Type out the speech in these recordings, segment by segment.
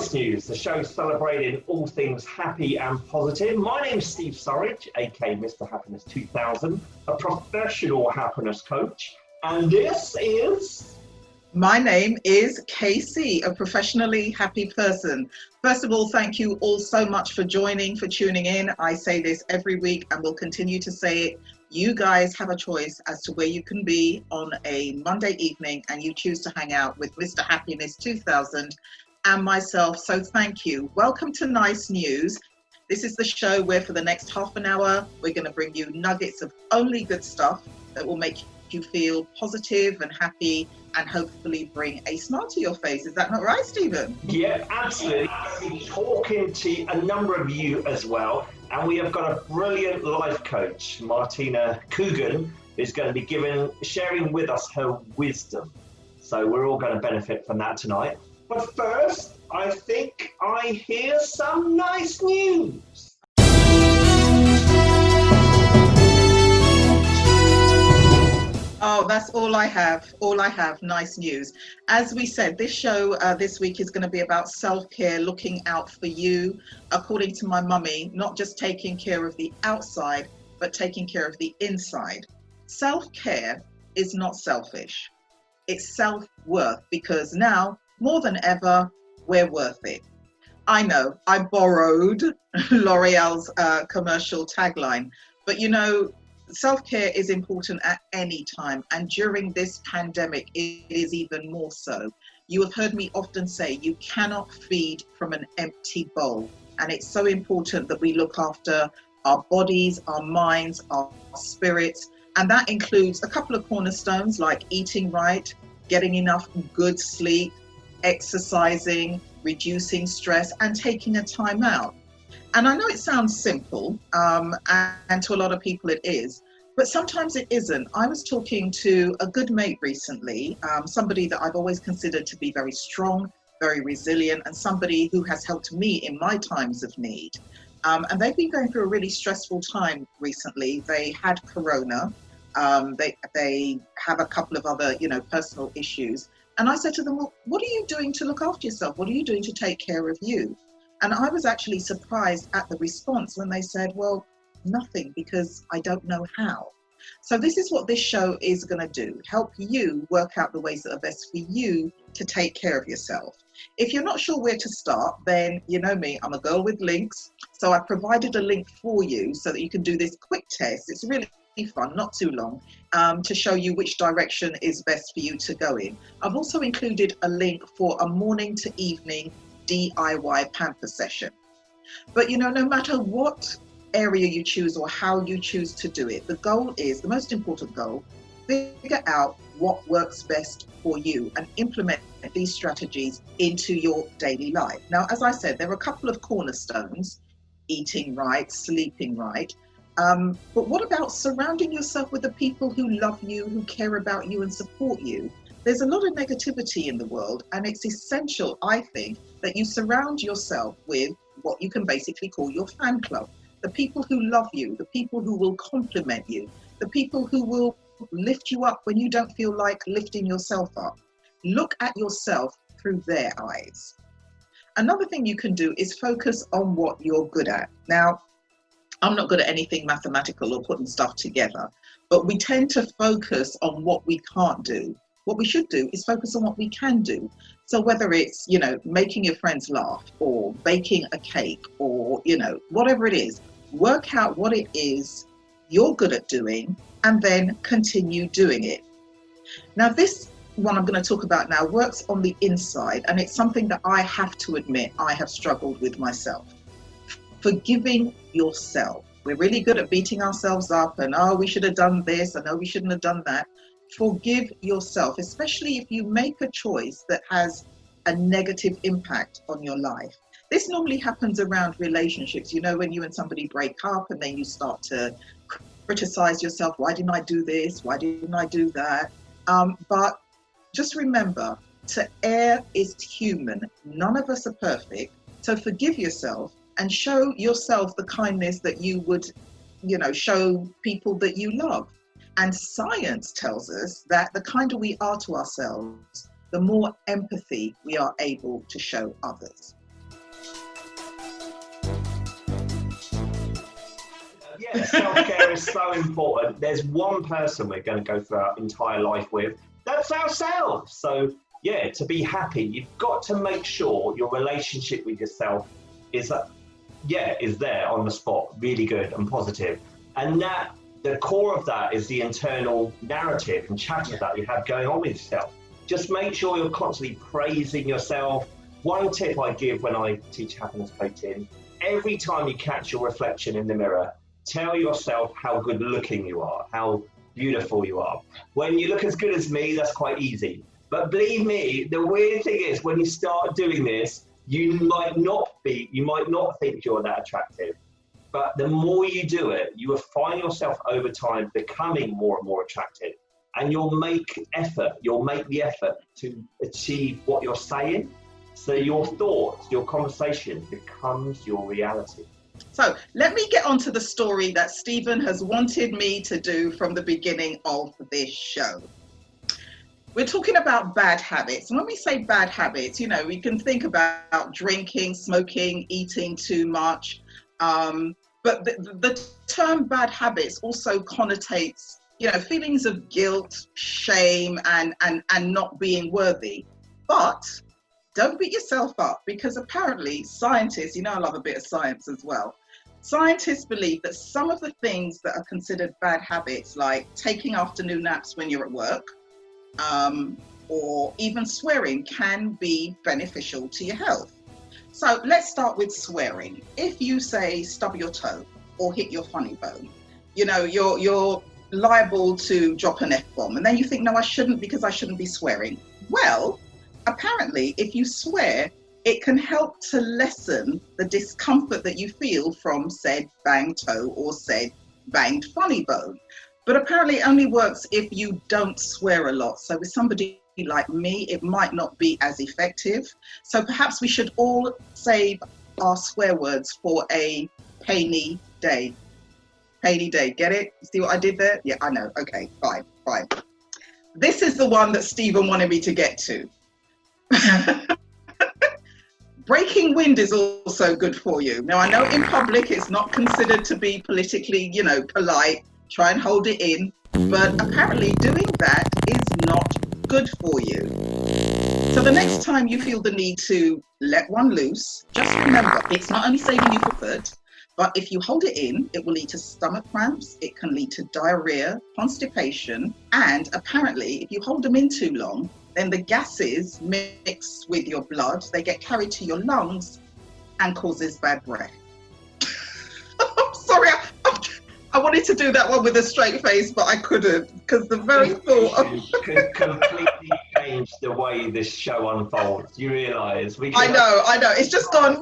Nice News, the show celebrating all things happy and positive. My name's Steve Surridge, aka Mr. Happiness 2000, a professional happiness coach, and this is... My name is Kaie, a professionally happy person. First of all, thank you all so much for joining, for tuning in. I say this every week and will continue to say it. You guys have a choice as to where you can be on a Monday evening, and you choose to hang out with Mr. Happiness 2000 and myself. So thank you. Welcome to Nice News. This is the show where for the next half an hour, we're going to bring you nuggets of only good stuff that will make you feel positive and happy and hopefully bring a smile to your face. Is that not right, Stephen? Yeah, absolutely. I'll be talking to a number of you as well. And we have got a brilliant life coach, Martina Coogan, who's going to be sharing with us her wisdom. So we're all going to benefit from that tonight. But first, I think I hear some nice news. Oh, that's all I have. All I have, nice news. As we said, this show this week is going to be about self-care, looking out for you. According to my mummy, not just taking care of the outside, but taking care of the inside. Self-care is not selfish. It's self-worth, because now, more than ever, we're worth it. I know, I borrowed L'Oreal's commercial tagline, but you know, self-care is important at any time, and during this pandemic it is even more so. You have heard me often say you cannot feed from an empty bowl, and it's so important that we look after our bodies, our minds, our spirits, and that includes a couple of cornerstones like eating right, getting enough good sleep, exercising, reducing stress, and taking a time out. And I know it sounds simple, and to a lot of people it is, but sometimes it isn't. I was talking to a good mate recently, somebody that I've always considered to be very strong, very resilient, and somebody who has helped me in my times of need. And they've been going through a really stressful time recently. They had corona. They have a couple of other, personal issues. And I said to them, well, what are you doing to look after yourself? What are you doing to take care of you? And I was actually surprised at the response when they said, well, nothing, because I don't know how. So this is what this show is going to do, help you work out the ways that are best for you to take care of yourself. If you're not sure where to start, then you know me, I'm a girl with links. So I provided a link for you so that you can do this quick test. It's really fun, not too long, to show you which direction is best for you to go in. I've also included a link for a morning to evening DIY pamper session. But no matter what area you choose or how you choose to do it, the goal is, the most important goal, figure out what works best for you and implement these strategies into your daily life. Now, as I said, there are a couple of cornerstones: eating right, sleeping right. But what about surrounding yourself with the people who love you, who care about you and support you? There's a lot of negativity in the world, and it's essential, I think, that you surround yourself with what you can basically call your fan club. The people who love you, the people who will compliment you, the people who will lift you up when you don't feel like lifting yourself up. Look at yourself through their eyes. Another thing you can do is focus on what you're good at. Now, I'm not good at anything mathematical or putting stuff together, but we tend to focus on what we can't do. What we should do is focus on what we can do. So whether it's, making your friends laugh or baking a cake or, whatever it is, work out what it is you're good at doing and then continue doing it. Now, this one I'm going to talk about now works on the inside, and it's something that I have to admit I have struggled with myself. Forgiving yourself. We're really good at beating ourselves up and, oh, we should have done this, and oh, we shouldn't have done that. Forgive yourself, especially if you make a choice that has a negative impact on your life. This normally happens around relationships. When you and somebody break up and then you start to criticize yourself. Why didn't I do this? Why didn't I do that? But just remember, to err is human. None of us are perfect. So forgive yourself and show yourself the kindness that you would, show people that you love. And science tells us that the kinder we are to ourselves, the more empathy we are able to show others. Yeah, self-care is so important. There's one person we're going to go through our entire life with. That's ourselves. So, yeah, to be happy, you've got to make sure your relationship with yourself is there on the spot, really good and positive. And that the core of that is the internal narrative and chatter that you have going on with yourself. Just make sure you're constantly praising yourself. One tip I give when I teach happiness coaching, every time you catch your reflection in the mirror, tell yourself how good looking you are, how beautiful you are. When you look as good as me, that's quite easy. But believe me, the weird thing is when you start doing this, you might not think you're that attractive. But the more you do it, you will find yourself over time becoming more and more attractive. And you'll make the effort to achieve what you're saying. So your thoughts, your conversation becomes your reality. So let me get on to the story that Stephen has wanted me to do from the beginning of this show. We're talking about bad habits. And when we say bad habits, you know, we can think about drinking, smoking, eating too much. But the term bad habits also connotates, you know, feelings of guilt, shame, and not being worthy. But don't beat yourself up, because apparently scientists, you know, I love a bit of science as well. Scientists believe that some of the things that are considered bad habits, like taking afternoon naps when you're at work, or even swearing, can be beneficial to your health. So let's start with swearing. If you say stub your toe or hit your funny bone, you know, you're liable to drop an F-bomb. And then you think, no, I shouldn't, because I shouldn't be swearing. Well, apparently, if you swear, it can help to lessen the discomfort that you feel from said banged toe or said banged funny bone. But apparently it only works if you don't swear a lot. So with somebody like me, it might not be as effective. So perhaps we should all save our swear words for a rainy day. Rainy day, get it? See what I did there? Yeah, I know. Okay, fine. This is the one that Stephen wanted me to get to. Breaking wind is also good for you. Now, I know in public it's not considered to be politically, you know, polite. Try and hold it in. But apparently doing that is not good for you. So the next time you feel the need to let one loose, just remember, it's not only saving you from food, but if you hold it in, it will lead to stomach cramps, it can lead to diarrhea, constipation, and apparently if you hold them in too long, then the gases mix with your blood, they get carried to your lungs and causes bad breath. I'm sorry, I wanted to do that one with a straight face, but I couldn't, because the very thought of... could completely change the way this show unfolds. You realise? I know, it's just gone...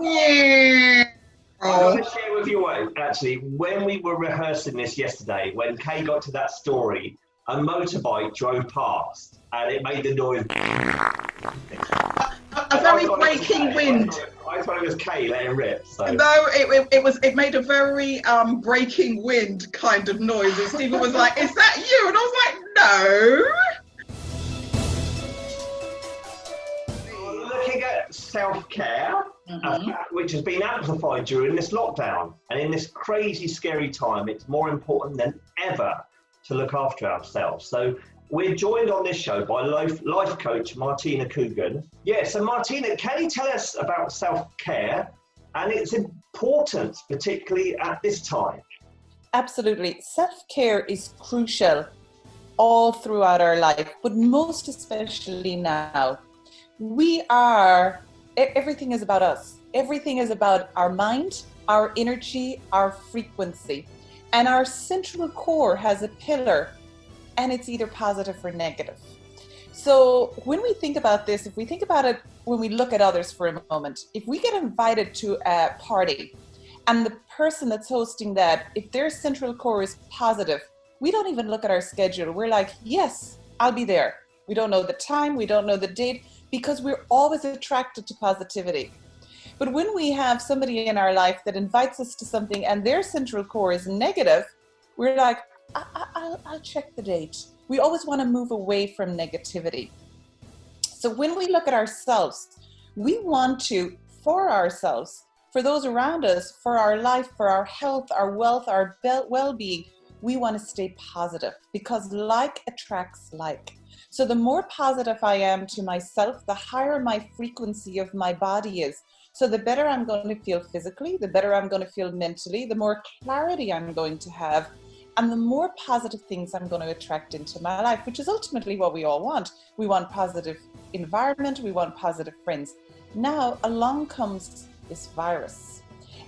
I want to share with you, actually, when we were rehearsing this yesterday, when Kaie got to that story, a motorbike drove past and it made the noise. A very breaking wind. I thought it was Kaie letting rip. So. No, it made a very breaking wind kind of noise. And Stephen was like, "Is that you?" And I was like, "No." Looking at self-care, which has been amplified during this lockdown, and in this crazy, scary time, it's more important than ever to look after ourselves. So we're joined on this show by life coach Martina Coogan. Yeah, so Martina, can you tell us about self-care and its importance, particularly at this time? Absolutely. Self-care is crucial all throughout our life, but most especially now. Everything is about us. Everything is about our mind, our energy, our frequency. And our central core has a pillar, and it's either positive or negative. So when we think about this, if we think about it, when we look at others for a moment, if we get invited to a party and the person that's hosting that, if their central core is positive, we don't even look at our schedule. We're like, yes, I'll be there. We don't know the time, we don't know the date, because we're always attracted to positivity. But when we have somebody in our life that invites us to something and their central core is negative, we're like, I'll check the date. We always want to move away from negativity. So when we look at ourselves, we want to, for ourselves, for those around us, for our life, for our health, our wealth, our well-being, we want to stay positive because like attracts like. So the more positive I am to myself, the higher my frequency of my body is. So the better I'm going to feel physically, the better I'm going to feel mentally, the more clarity I'm going to have, and the more positive things I'm going to attract into my life, which is ultimately what we all want. We want positive environment, we want positive friends. Now along comes this virus,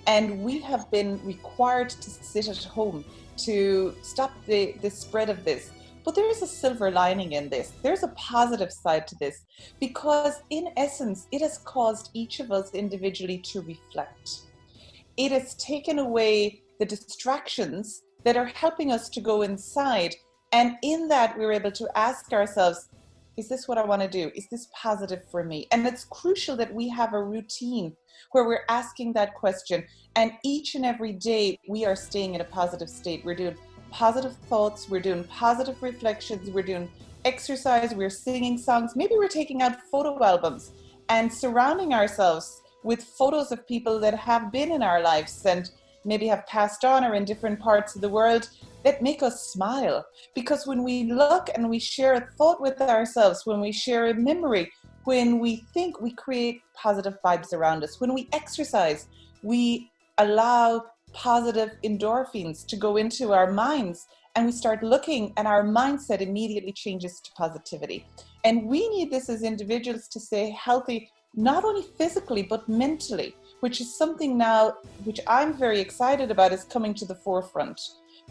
and we have been required to sit at home to stop the spread of this. But there is a silver lining in this. There's a positive side to this, because in essence, it has caused each of us individually to reflect. It has taken away the distractions that are helping us to go inside. And in that, we're able to ask ourselves, is this what I want to do? Is this positive for me? And it's crucial that we have a routine where we're asking that question. And each and every day, we are staying in a positive state. We're doing positive thoughts, we're doing positive reflections, we're doing exercise, we're singing songs. Maybe we're taking out photo albums and surrounding ourselves with photos of people that have been in our lives and maybe have passed on or in different parts of the world that make us smile. Because when we look and we share a thought with ourselves, when we share a memory, when we think, we create positive vibes around us. When we exercise, we allow positive endorphins to go into our minds, and we start looking, and our mindset immediately changes to positivity. And we need this as individuals to stay healthy, not only physically, but mentally, which is something now, which I'm very excited about, is coming to the forefront.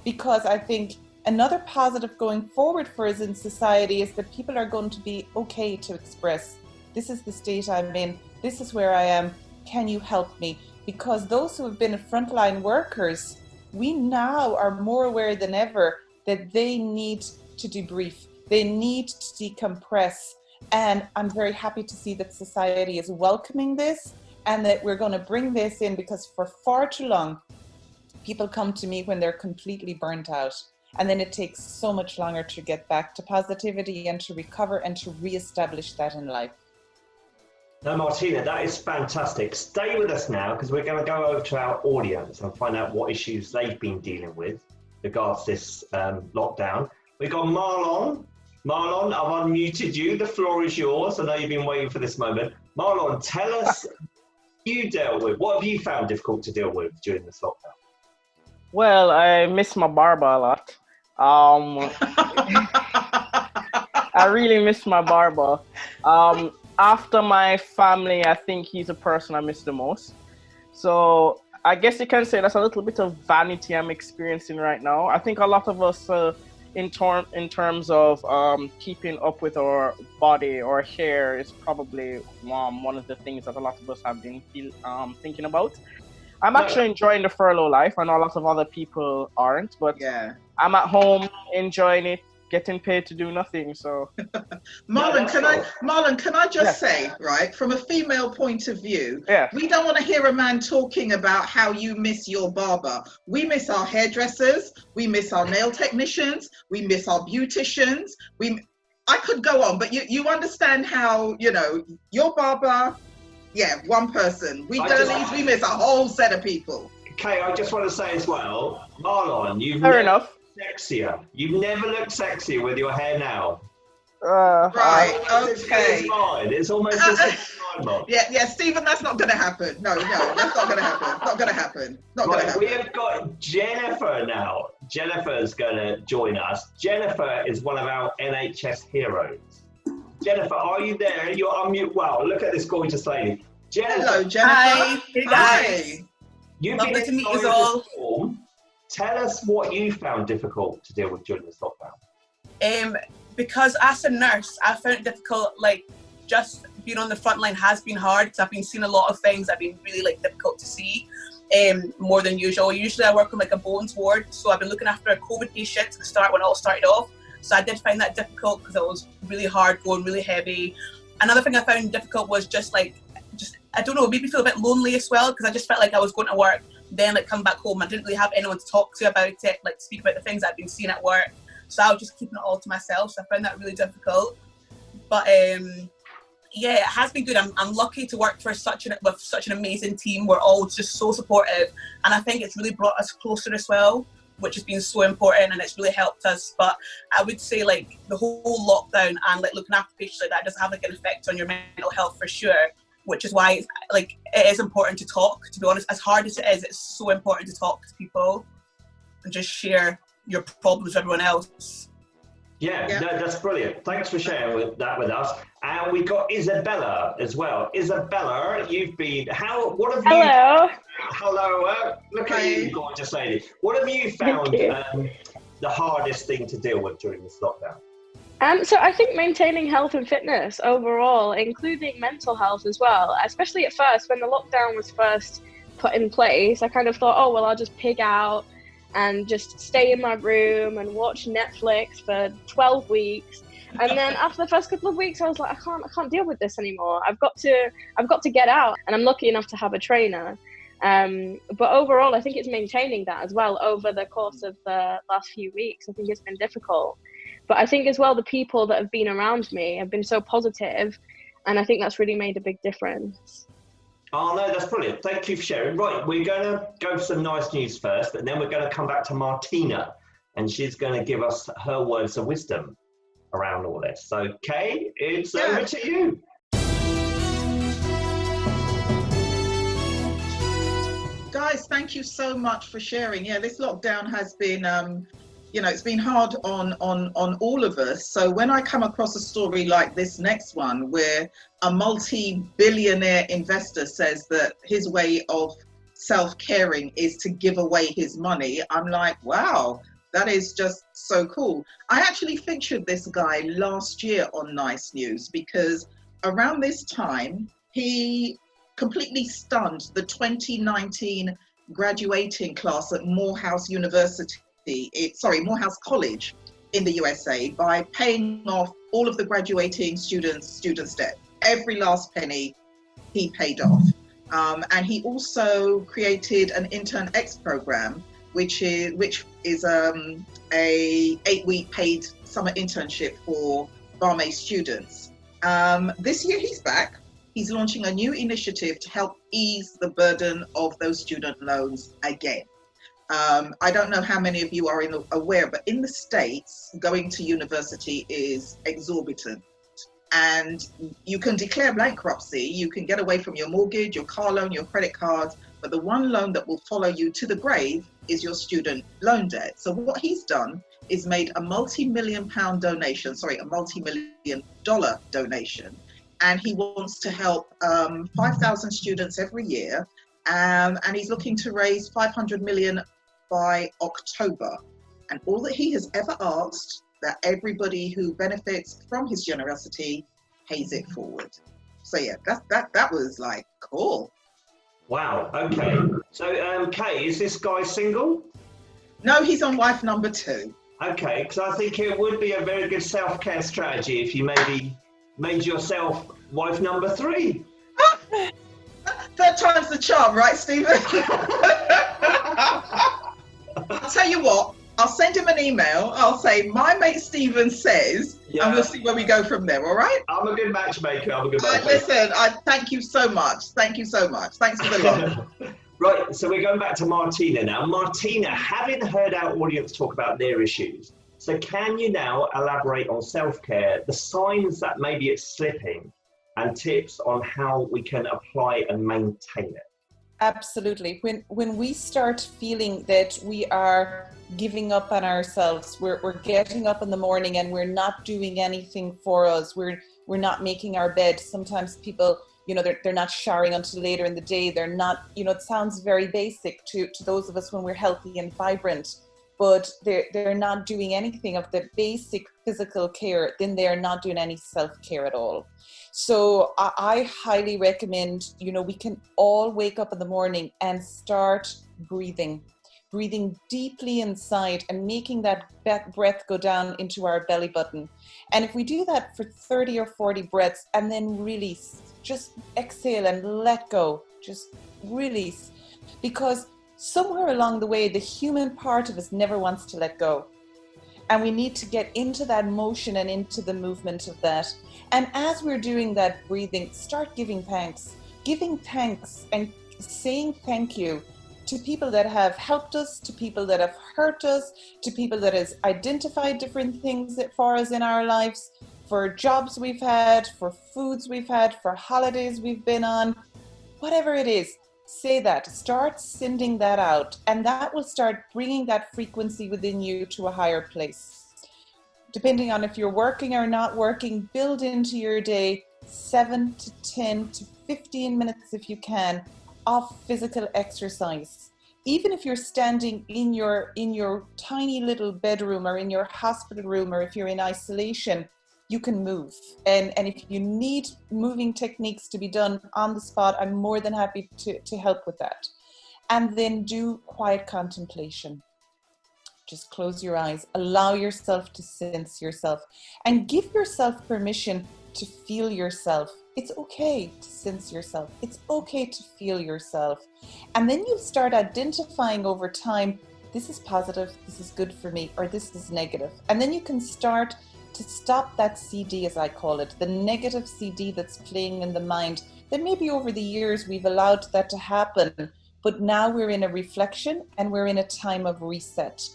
Because I think another positive going forward for us in society is that people are going to be okay to express, this is the state I'm in, this is where I am, can you help me? Because those who have been frontline workers, we now are more aware than ever that they need to debrief, they need to decompress. And I'm very happy to see that society is welcoming this and that we're going to bring this in, because for far too long, people come to me when they're completely burnt out. And then it takes so much longer to get back to positivity and to recover and to reestablish that in life. No, Martina, that is fantastic. Stay with us now, because we're going to go over to our audience and find out what issues they've been dealing with regards this lockdown. We've got Marlon. Marlon, I've unmuted you. The floor is yours. I know you've been waiting for this moment. Marlon, tell us what you dealt with. What have you found difficult to deal with during this lockdown? Well, I miss my barber a lot. I really miss my barber. After my family, I think he's the person I miss the most. So I guess you can say that's a little bit of vanity I'm experiencing right now. I think a lot of us, in terms of keeping up with our body or hair, is probably one of the things that a lot of us have been thinking about. I'm actually enjoying the furlough life. I know a lot of other people aren't, but yeah, I'm at home enjoying it, getting paid to do nothing. So Marlon, can I just say, right, from a female point of view, we don't want to hear a man talking about how you miss your barber. We miss our hairdressers, we miss our nail technicians, we miss our beauticians. I could go on, but you understand how, your barber, one person. We girlies, we miss a whole set of people. Kaie, I just want to say as well, Marlon, you've sexier. You've never looked sexier with your hair now. Right, okay. It's fine. It's almost as if yeah, Stephen, that's not going to happen. No, that's not going to happen. Not going to happen. Not going to happen. We have got Jennifer now. Jennifer's going to join us. Jennifer is one of our NHS heroes. Jennifer, are you there? You're on mute. Wow, look at this gorgeous lady. Jennifer. Hello, Jennifer. Hi. Hey, guys. You've Lovely to meet you all. Tell us what you found difficult to deal with during this lockdown. Because as a nurse, I found it difficult, just being on the front line has been hard, because I've been seeing a lot of things that have been really difficult to see, more than usual. Usually I work on a bones ward, so I've been looking after a COVID patient at the start when it all started off. So I did find that difficult because it was really hard going, really heavy. Another thing I found difficult was just I don't know, it made me feel a bit lonely as well, because I just felt like I was going to work, then come back home. I didn't really have anyone to talk to about it, speak about the things I've been seeing at work. So I was just keeping it all to myself. So I found that really difficult. But Yeah, it has been good. I'm lucky to work with such an amazing team. We're all just so supportive, and I think it's really brought us closer as well, which has been so important, and it's really helped us. But I would say like the whole lockdown and like looking after patients like that does have like an effect on your mental health for sure, which is why it's, like, it is important to talk. To be honest, as hard as it is, it's so important to talk to people and just share your problems with everyone else. Yeah, no, that's brilliant. Thanks for sharing that with us. And we got Isabella as well. Isabella, you've been, what have Hello. Hello, look at you, gorgeous lady. What have you found the hardest thing to deal with during this lockdown? So I think maintaining health and fitness overall, including mental health as well, especially at first when the lockdown was first put in place, I kind of thought, oh, well, I'll just pig out and just stay in my room and watch Netflix for 12 weeks. And then after the first couple of weeks, I was like, I can't deal with this anymore. I've got to get out. And I'm lucky enough to have a trainer. But overall, I think it's maintaining that as well over the course of the last few weeks. I think it's been difficult. But I think as well, the people that have been around me have been so positive, and I think that's really made a big difference. Oh, no, that's brilliant. Thank you for sharing. Right, we're going to go for some nice news first, and then we're going to come back to Martina, and she's going to give us her words of wisdom around all this. So, Kaie, it's over to you. Guys, thank you so much for sharing. Yeah, this lockdown has been, it's been hard on all of us. So when I come across a story like this next one, where a multi-billionaire investor says that his way of self-caring is to give away his money, I'm like, wow, that is just so cool. I actually featured this guy last year on Nice News because around this time, he completely stunned the 2019 graduating class at Morehouse College in the USA by paying off all of the graduating students' debt. Every last penny he paid off. And he also created an Intern X program, which is a 8-week paid summer internship for barmaid students. This year he's back. He's launching a new initiative to help ease the burden of those student loans again. I don't know how many of you are aware, but in the States, going to university is exorbitant. And you can declare bankruptcy, you can get away from your mortgage, your car loan, your credit cards, but the one loan that will follow you to the grave is your student loan debt. So what he's done is made a multi-million dollar donation. And he wants to help 5,000 students every year. And he's looking to raise 500 million by October. And all that he has ever asked, that everybody who benefits from his generosity pays it forward. So yeah, that was like cool. Wow, okay. So Kaie, is this guy single? No, he's on wife number 2. Okay, because I think it would be a very good self-care strategy if you maybe made yourself wife number 3. Third time's the charm, right, Stephen? I'll tell you what, I'll send him an email. I'll say, my mate Stephen says, and we'll see where we go from there, all right? I'm a good matchmaker. Listen, thank you so much. Thank you so much. Thanks for the love. Right, so we're going back to Martina now. Martina, having heard our audience talk about their issues, so can you now elaborate on self-care, the signs that maybe it's slipping, and tips on how we can apply and maintain it? Absolutely. When we start feeling that we are giving up on ourselves, we're getting up in the morning and we're not doing anything for us, we're not making our bed. Sometimes people, they're not showering until later in the day. They're not, it sounds very basic to those of us when we're healthy and vibrant, but they're not doing anything of the basic physical care. Then they're not doing any self-care at all. So I highly recommend, we can all wake up in the morning and start breathing deeply inside and making that breath go down into our belly button. And if we do that for 30 or 40 breaths and then release, just exhale and let go, just release. Because somewhere along the way, the human part of us never wants to let go. And we need to get into that motion and into the movement of that. And as we're doing that breathing, start giving thanks and saying thank you to people that have helped us, to people that have hurt us, to people that has identified different things for us in our lives, for jobs we've had, for foods we've had, for holidays we've been on, whatever it is. Say that, start sending that out, and that will start bringing that frequency within you to a higher place. Depending on if you're working or not working, build into your day 7 to 10 to 15 minutes if you can of physical exercise. Even if you're standing in your tiny little bedroom or in your hospital room, or if you're in isolation, you can move. And if you need moving techniques to be done on the spot, I'm more than happy to help with that. And then do quiet contemplation. Just close your eyes, allow yourself to sense yourself, and give yourself permission to feel yourself. It's okay to sense yourself. It's okay to feel yourself. And then you'll start identifying over time, this is positive, this is good for me, or this is negative. And then you can start to stop that CD, as I call it, the negative CD that's playing in the mind, that maybe over the years we've allowed that to happen, but now we're in a reflection and we're in a time of reset.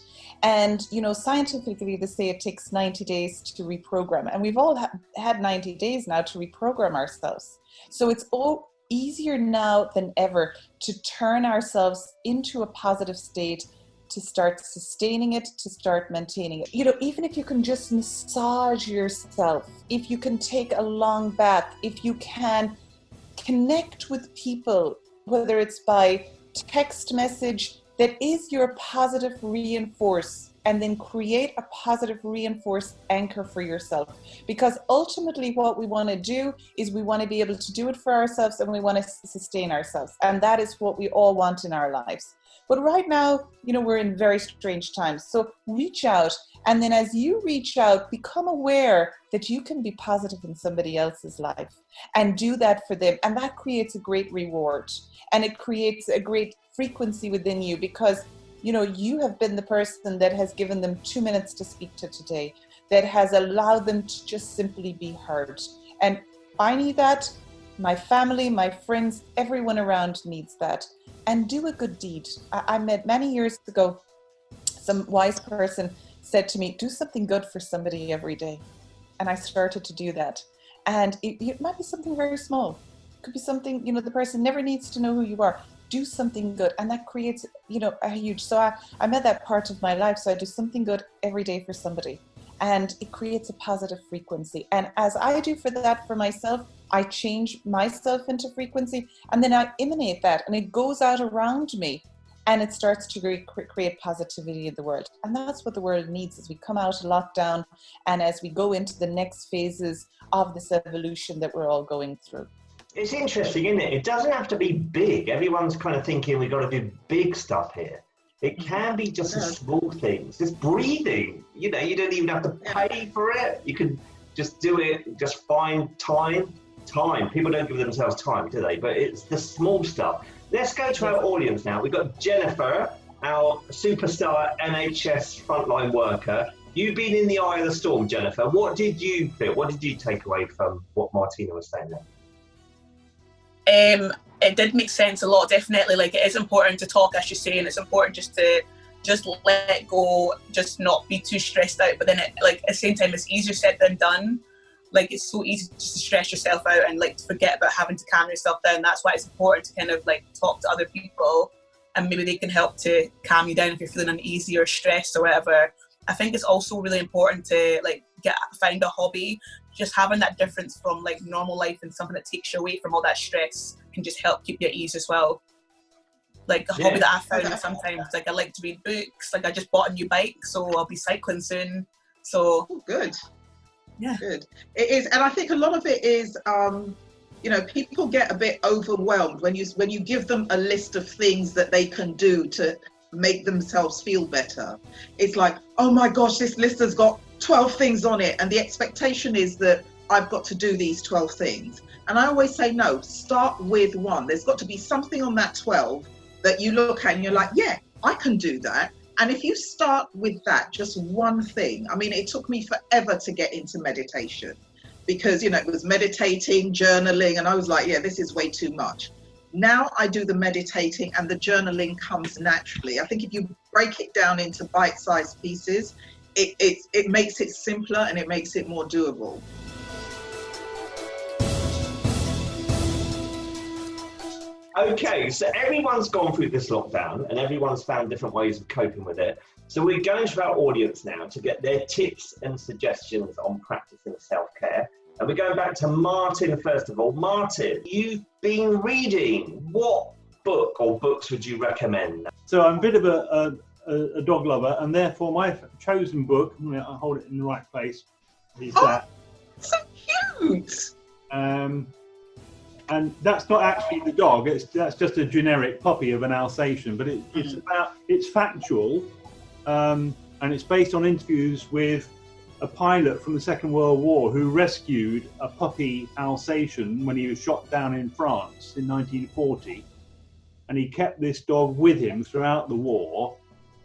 And, scientifically, they say it takes 90 days to reprogram. And we've all had 90 days now to reprogram ourselves. So it's all easier now than ever to turn ourselves into a positive state, to start sustaining it, to start maintaining it. Even if you can just massage yourself, if you can take a long bath, if you can connect with people, whether it's by text message, that is your positive reinforce, and then create a positive reinforce anchor for yourself. Because ultimately what we want to do is we want to be able to do it for ourselves, and we want to sustain ourselves. And that is what we all want in our lives. But right now, we're in very strange times. So reach out. And then as you reach out, become aware that you can be positive in somebody else's life, and do that for them. And that creates a great reward, and it creates a great frequency within you, because you have been the person that has given them 2 minutes to speak to today, that has allowed them to just simply be heard. And I need that. My family, my friends, everyone around needs that. And do a good deed. I met many years ago, some wise person said to me, do something good for somebody every day. And I started to do that. And it might be something very small. It could be something, the person never needs to know who you are. Do something good. And that creates, a huge, so I'm at that part of my life. So I do something good every day for somebody. And it creates a positive frequency. And as I do for that for myself, I change myself into frequency, and then I emanate that, and it goes out around me, and it starts to create positivity in the world. And that's what the world needs as we come out of lockdown, and as we go into the next phases of this evolution that we're all going through. It's interesting, isn't it? It doesn't have to be big. Everyone's kind of thinking we've got to do big stuff here. It can be just the small things. Just breathing. You don't even have to pay for it. You can just do it. Just find time. People don't give themselves time, do they? But it's the small stuff. Let's go to our audience now. We've got Jennifer, our superstar NHS frontline worker. You've been in the eye of the storm, Jennifer. What did you feel? What did you take away from what Martina was saying there? It did make sense a lot, definitely. Like, it is important to talk, as you say, and it's important just to let go, just not be too stressed out. But then, at the same time, it's easier said than done. Like, it's so easy just to stress yourself out and to forget about having to calm yourself down. That's why it's important to kind of talk to other people, and maybe they can help to calm you down if you're feeling uneasy or stressed or whatever. I think it's also really important to find a hobby. Just having that difference from normal life and something that takes you away from all that stress can just help keep you at ease as well. A hobby that I found sometimes, I like to read books. I just bought a new bike, so I'll be cycling soon. So good. Yeah, good. It is, and I think a lot of it is, people get a bit overwhelmed when you give them a list of things that they can do to make themselves feel better. It's like, oh my gosh, this list has got 12 things on it, and the expectation is that I've got to do these 12 things. And I always say, no, start with one. There's got to be something on that 12 that you look at and you're like, yeah, I can do that. And if you start with that, just one thing, I mean, it took me forever to get into meditation because, it was meditating, journaling, and I was like, yeah, this is way too much. Now I do the meditating and the journaling comes naturally. I think if you break it down into bite-sized pieces, it makes it simpler and it makes it more doable. Okay, so everyone's gone through this lockdown and everyone's found different ways of coping with it. So we're going to our audience now to get their tips and suggestions on practicing self-care. And we're going back to Martin first of all. Martin, you've been reading. What book or books would you recommend? So I'm a bit of a dog lover, and therefore my chosen book, I'll hold it in the right place, is that. So cute! And that's not actually the dog, that's just a generic puppy of an Alsatian, but it's factual, and it's based on interviews with a pilot from the Second World War who rescued a puppy Alsatian when he was shot down in France in 1940. And he kept this dog with him throughout the war.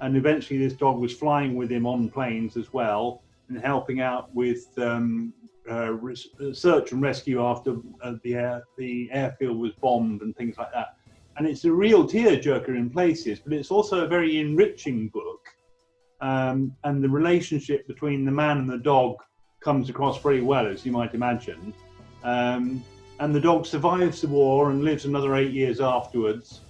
And eventually this dog was flying with him on planes as well and helping out with search and rescue after the airfield was bombed and things like that. And it's a real tearjerker in places, but it's also a very enriching book. And the relationship between the man and the dog comes across very well, as you might imagine. And the dog survives the war and lives another 8 years afterwards.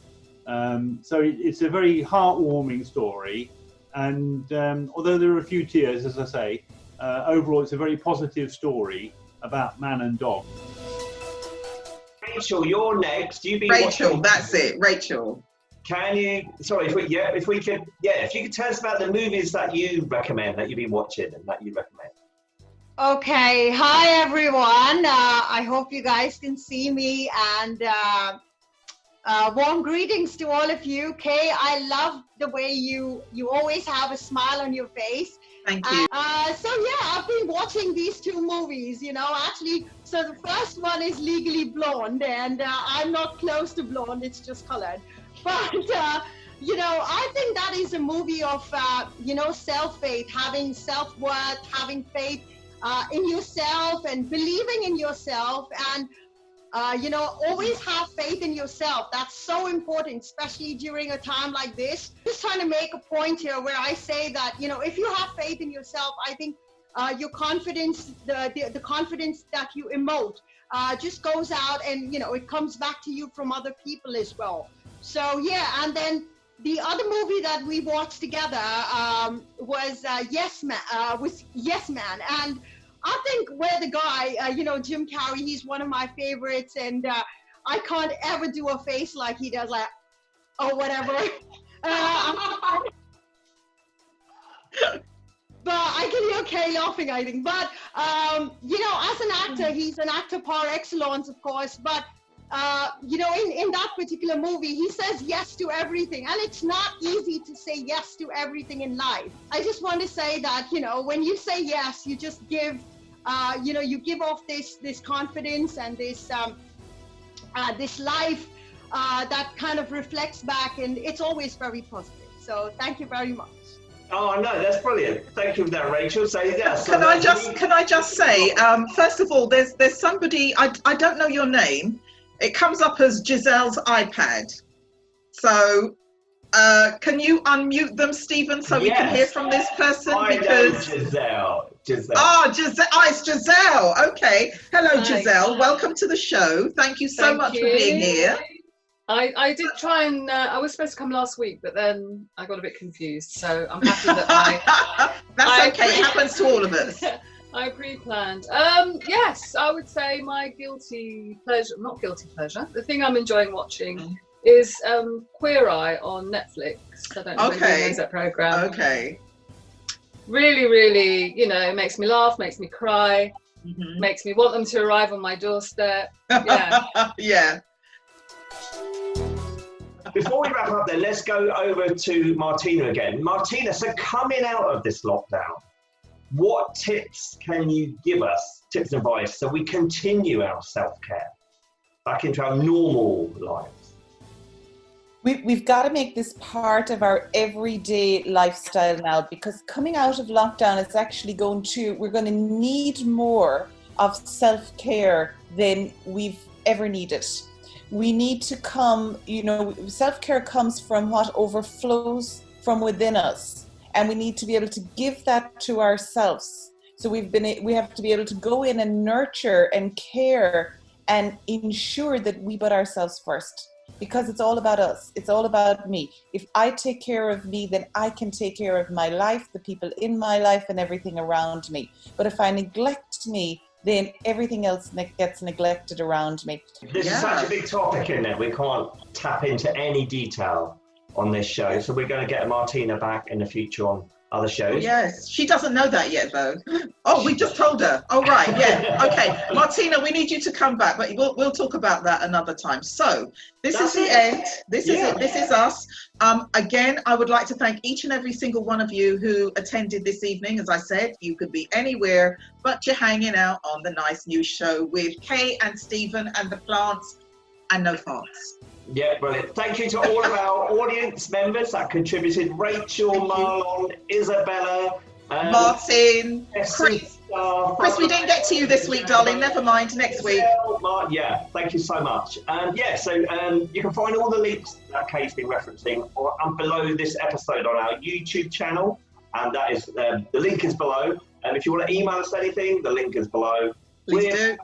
So it's a very heartwarming story. And although there are a few tears, as I say, overall it's a very positive story about man and dog. Rachel, you're next. Rachel, that's it, Rachel. Can you, if you could tell us about the movies that you recommend, that you've been watching and that you recommend. Okay, hi everyone. I hope you guys can see me, and warm greetings to all of you. Kaie, I love the way you always have a smile on your face. Thank you. So yeah, I've been watching these two movies, actually. So the first one is Legally Blonde, and I'm not close to blonde, it's just colored. But, I think that is a movie of, self-faith, having self-worth, having faith in yourself and believing in yourself, and, always have faith in yourself. That's so important, especially during a time like this. Just trying to make a point here where I say that, if you have faith in yourself, I think your confidence, the confidence that you emote just goes out, and, it comes back to you from other people as well. So yeah, and then the other movie that we watched together was Yes Man, and I think where the guy, Jim Carrey, he's one of my favorites, and I can't ever do a face like he does, like, oh, whatever. But I can hear Kaie laughing, I think. But, as an actor, he's an actor par excellence, of course, but in that particular movie, he says yes to everything, and it's not easy to say yes to everything in life. I just want to say that, when you say yes, you just give, you give off this confidence and this life that kind of reflects back, and it's always very positive. So thank you very much. Oh no, that's brilliant. Thank you for that, Rachel. So yes. Can I just say, first of all, there's somebody, I don't know your name. It comes up as Giselle's iPad. So can you unmute them, Stephen, so we can hear from this person? Because Giselle. Oh, Giselle. Oh, it's Giselle. Okay. Hello, Giselle. Welcome to the show. Thank you so much for being here. I did try and I was supposed to come last week, but then I got a bit confused. So I'm happy that That's okay. It happens to all of us. I pre-planned. Yes, I would say my guilty pleasure, not guilty pleasure, the thing I'm enjoying watching is Queer Eye on Netflix. I don't know if anyone knows that program. Okay. Really, really, makes me laugh, makes me cry, makes me want them to arrive on my doorstep. Yeah. Yeah. Before we wrap up then, let's go over to Martina again. Martina, so coming out of this lockdown, what tips can you give us, tips and advice, so we continue our self-care back into our normal lives? We've got to make this part of our everyday lifestyle now, because coming out of lockdown, it's actually we're going to need more of self-care than we've ever needed. We need to self-care comes from what overflows from within us, and we need to be able to give that to ourselves. So we have to be able to go in and nurture and care and ensure that we put ourselves first. Because it's all about us. It's all about me. If I take care of me, then I can take care of my life, the people in my life, and everything around me. But if I neglect me, then everything else gets neglected around me. This is such a big topic, isn't it? We can't tap into any detail on this show. So we're going to get Martina back in the future on other shows. Yes, she doesn't know that yet, though. Oh, we just told her. Oh, right, yeah. Okay, Martina, we need you to come back, but we'll talk about that another time. So this is the end. This is it. This is us. Again, I would like to thank each and every single one of you who attended this evening. As I said, you could be anywhere, but you're hanging out on the Nice News Show with Kaie and Stephen and the plants and no farts. Yeah, brilliant. Thank you to all of our audience members that contributed. Rachel, Marlon, Isabella, Martin, Chris. Chris, we didn't get to you this week, darling. Never mind, next week. Yeah, thank you so much. So you can find all the links that Kaie's been referencing below this episode on our YouTube channel, and that is the link is below. And if you want to email us anything, the link is below. Please do.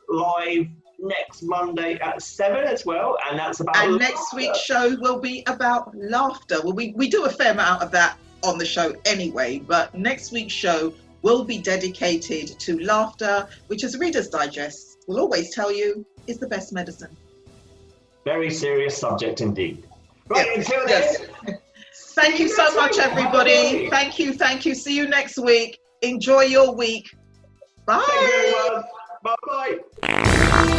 Live next Monday at 7 as well, and that's about. And next week's show will be about laughter. Well, we do a fair amount of that on the show anyway, but next week's show will be dedicated to laughter, which, as Reader's Digest will always tell you, is the best medicine. Very serious subject indeed. Right, until then. Thank you so much, everybody. Thank you. See you next week. Enjoy your week. Bye. Thank you, everyone. Bye-bye.